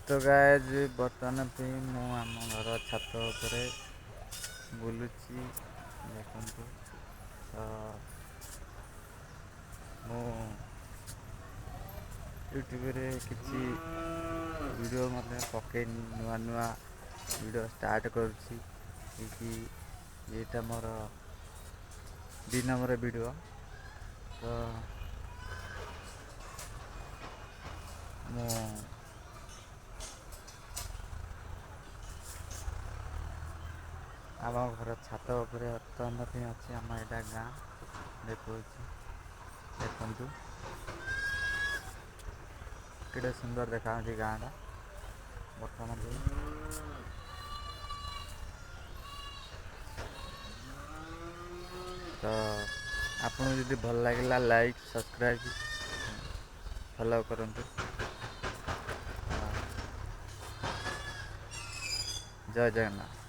तो गाइज बर्तमान पे मु आम घर छात ଉପରେ ବୁଲୁଛି ଦେଖନ୍ତୁ। ତ ମୁଁ ୟୁଟ୍ୟୁବରେ କିଛି ଭିଡ଼ିଓ ମଧ୍ୟ ପକେଇନି, ନୂଆ ନୂଆ ଭିଡ଼ିଓ ଷ୍ଟାର୍ଟ କରୁଛି କି ଏଇଟା ମୋର 2 ନମ୍ବର ଭିଡ଼ିଓ। ତ ମୁଁ ଆମ ଘର ଛାତ ଉପରେ ବର୍ତ୍ତମାନ ପାଇଁ ଅଛି। ଆମ ଏଇଟା ଗାଁ ଦେଖାଉଛି, ଦେଖନ୍ତୁ କେତେ ସୁନ୍ଦର ଦେଖାଯାଉଛି ଗାଁଟା ବର୍ତ୍ତମାନ ପାଇଁ। ତ ଆପଣଙ୍କୁ ଯଦି ଭଲ ଲାଗିଲା ଲାଇକ୍ ସବସ୍କ୍ରାଇବ୍ ଫଲୋ କରନ୍ତୁ। ଜୟ ଜଗନ୍ନାଥ।